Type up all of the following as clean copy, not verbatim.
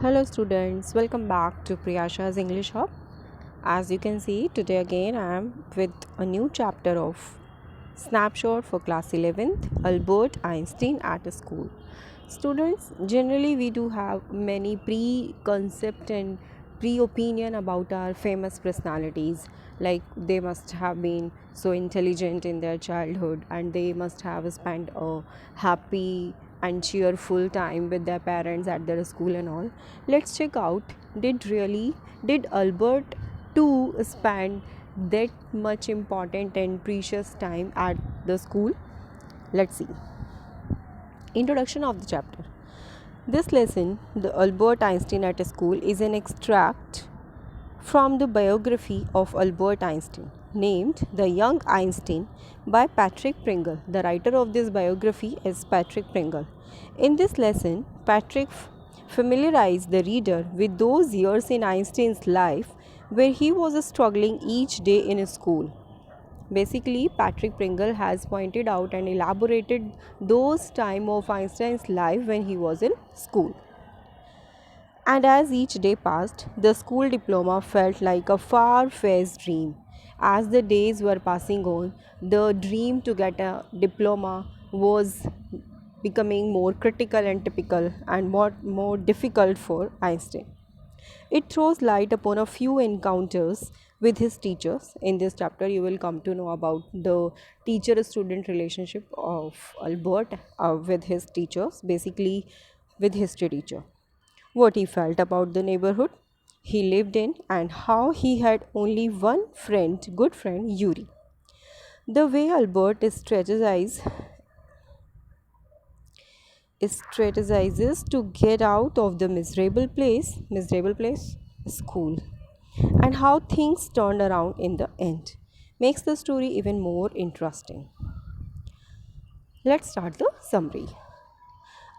Hello students, welcome back to Priyasha's English Hub. As you can see, today again I am with a new chapter of Snapshot for class 11th, Albert Einstein at a school. Students, generally we do have many pre-concept and pre-opinion about our famous personalities, like they must have been so intelligent in their childhood and they must have spent a happy and cheerful time with their parents at their school and all. Let's check out, did Albert too spend that much important and precious time at the school? Let's see. Introduction of the chapter. This lesson, The Albert Einstein at a School, is an extract from the biography of Albert Einstein, named The Young Einstein by Patrick Pringle. The writer of this biography is Patrick Pringle. In this lesson, Patrick familiarized the reader with those years in Einstein's life where he was struggling each day in school. Basically, Patrick Pringle has pointed out and elaborated those time of Einstein's life when he was in school. And as each day passed, the school diploma felt like a far-fetched dream. As the days were passing on, the dream to get a diploma was becoming more critical and typical and more difficult for Einstein. It throws light upon a few encounters with his teachers. In this chapter, you will come to know about the teacher student relationship of Albert with his teachers, basically, with history teacher. What he felt about the neighborhood he lived in, and how he had only one friend, good friend, Yuri. The way Albert strategizes to get out of the miserable place, school, and how things turned around in the end makes the story even more interesting. Let's start the summary.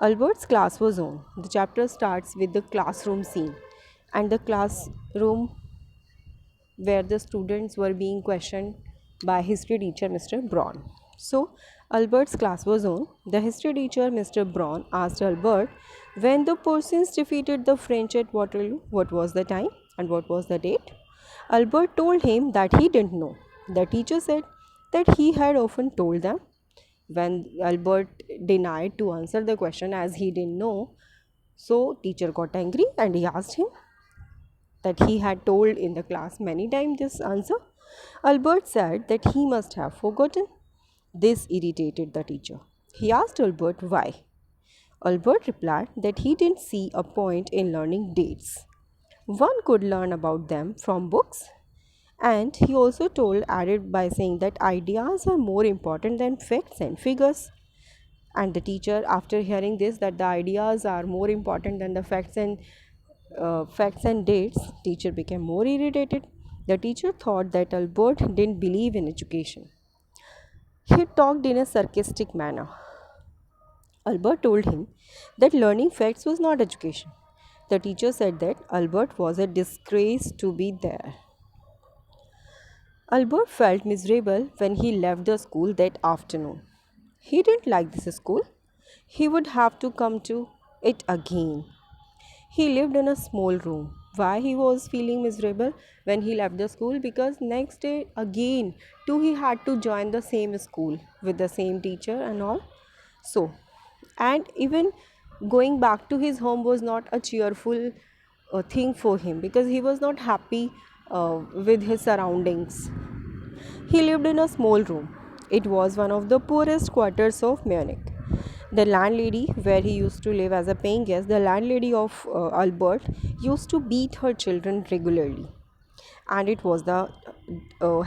Albert's class was on. The chapter starts with the classroom scene and the classroom where the students were being questioned by history teacher Mr. Braun. So, Albert's class was on. The history teacher Mr. Braun asked Albert when the Prussians defeated the French at Waterloo, what was the time and what was the date. Albert told him that he didn't know. The teacher said that he had often told them. When Albert denied to answer the question as he didn't know, so teacher got angry and he asked him that he had told in the class many times this answer. Albert said that he must have forgotten. This irritated the teacher. He asked Albert why. Albert replied that he didn't see a point in learning dates. One could learn about them from books. And he also added by saying that ideas are more important than facts and figures. And the teacher, after hearing this, that the ideas are more important than the facts and dates, teacher became more irritated. The teacher thought that Albert didn't believe in education. He talked in a sarcastic manner. Albert told him that learning facts was not education. The teacher said that Albert was a disgrace to be there. Albert felt miserable when he left the school that afternoon. He didn't like this school. He would have to come to it again. He lived in a small room. Why he was feeling miserable when he left the school? Because next day again too he had to join the same school with the same teacher and all. So, and even going back to his home was not a cheerful thing for him because he was not happy with his surroundings. He lived in a small room. It was one of the poorest quarters of Munich. The landlady, where he used to live as a paying guest, the landlady of Albert used to beat her children regularly. And it was the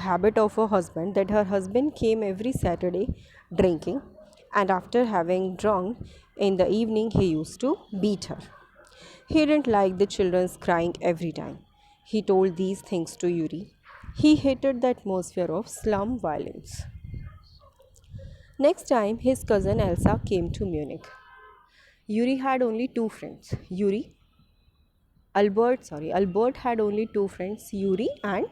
habit of her husband that her husband came every Saturday drinking, and after having drunk in the evening, he used to beat her. He didn't like the children's crying every time. He told these things to Yuri. He hated the atmosphere of slum violence. Next time, his cousin Elsa came to Munich. Yuri had only two friends. Albert had only two friends, Yuri and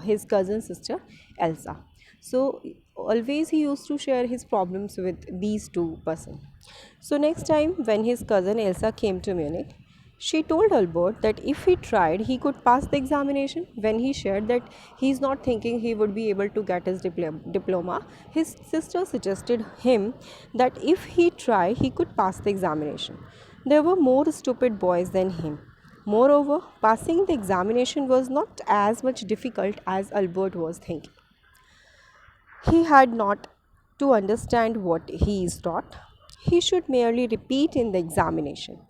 his cousin sister Elsa. So always he used to share his problems with these two persons. So next time when his cousin Elsa came to Munich, She told Albert that if he tried, he could pass the examination. When he shared that he is not thinking he would be able to get his diploma, his sister suggested him that if he tried, he could pass the examination. There were more stupid boys than him. Moreover, passing the examination was not as much difficult as Albert was thinking. He had not to understand what he is taught. He should merely repeat in the examination.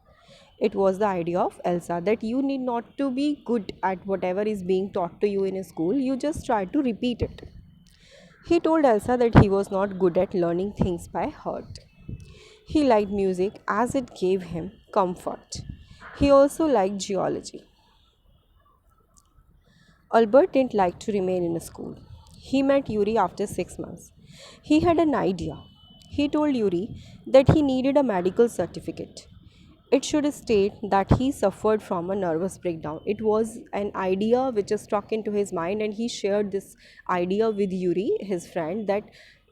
It was the idea of Elsa that you need not to be good at whatever is being taught to you in a school, you just try to repeat it. He told Elsa that he was not good at learning things by heart. He liked music as it gave him comfort. He also liked geology. Albert didn't like to remain in a school. He met Yuri after 6 months. He had an idea. He told Yuri that he needed a medical certificate. It should state that he suffered from a nervous breakdown. It was an idea which struck into his mind, and he shared this idea with Yuri, his friend, that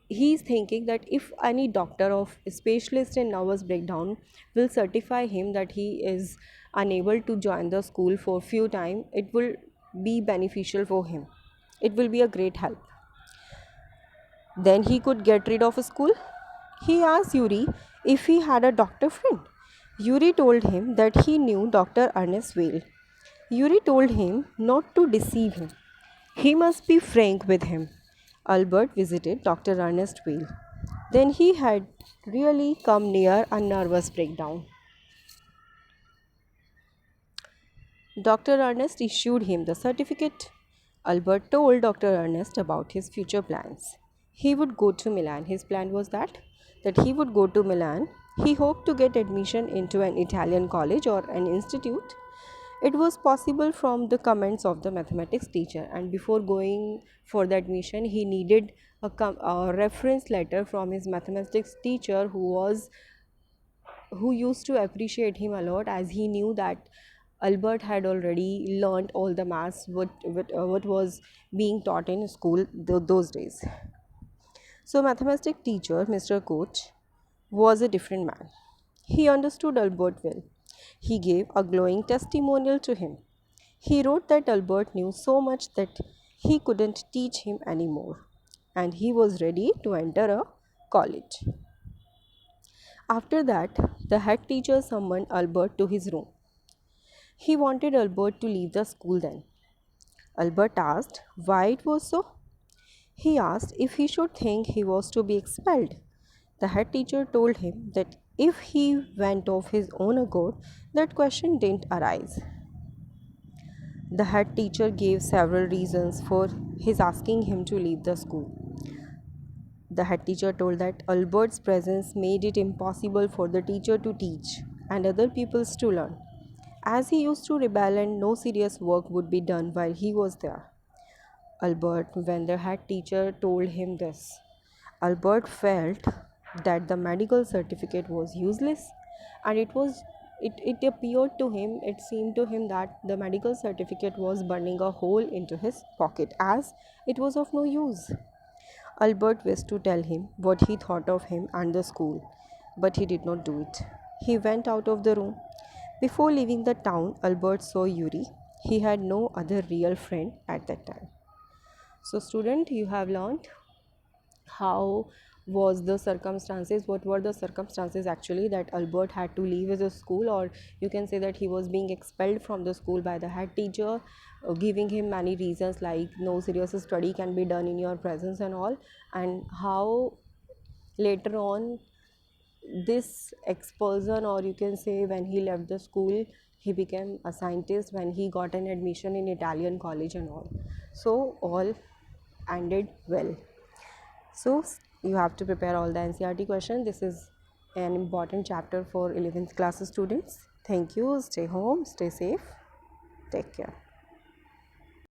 he is thinking that if any doctor of specialist in nervous breakdown will certify him that he is unable to join the school for few time, it will be beneficial for him. It will be a great help. Then he could get rid of school. He asked Yuri if he had a doctor friend. Yuri told him that he knew Dr. Ernest Weil. Yuri told him not to deceive him. He must be frank with him. Albert visited Dr. Ernest Weil. Then he had really come near a nervous breakdown. Dr. Ernest issued him the certificate. Albert told Dr. Ernest about his future plans. He would go to Milan. His plan was that he would go to Milan. He hoped to get admission into an Italian college or an institute. It was possible from the comments of the mathematics teacher, and before going for the admission, he needed a reference letter from his mathematics teacher who used to appreciate him a lot, as he knew that Albert had already learned all the maths what was being taught in school those days. So mathematics teacher Mr. Coach was a different man. He understood Albert well. He gave a glowing testimonial to him. He wrote that Albert knew so much that he couldn't teach him anymore, and he was ready to enter a college. After that, the head teacher summoned Albert to his room. He wanted Albert to leave the school then. Albert asked why it was so. He asked if he should think he was to be expelled. The head teacher told him that if he went of his own accord, that question didn't arise. The head teacher gave several reasons for his asking him to leave the school. The head teacher told that Albert's presence made it impossible for the teacher to teach and other pupils to learn, as he used to rebel and no serious work would be done while he was there. Albert, when the head teacher told him this, Albert felt that the medical certificate was useless, and it appeared to him, it seemed to him that the medical certificate was burning a hole into his pocket, as it was of no use. Albert wished to tell him what he thought of him and the school, but he did not do it. He went out of the room. Before leaving the town, Albert saw Yuri. He had no other real friend at that time. So, student, you have learned how was the circumstances, what were the circumstances actually that Albert had to leave his school, or you can say that he was being expelled from the school by the head teacher, giving him many reasons like no serious study can be done in your presence and all, and how later on this expulsion, or you can say when he left the school, he became a scientist when he got an admission in Italian college and all. So all ended well. So you have to prepare all the NCERT questions. This is an important chapter for 11th class students. Thank you. Stay home, stay safe, take care.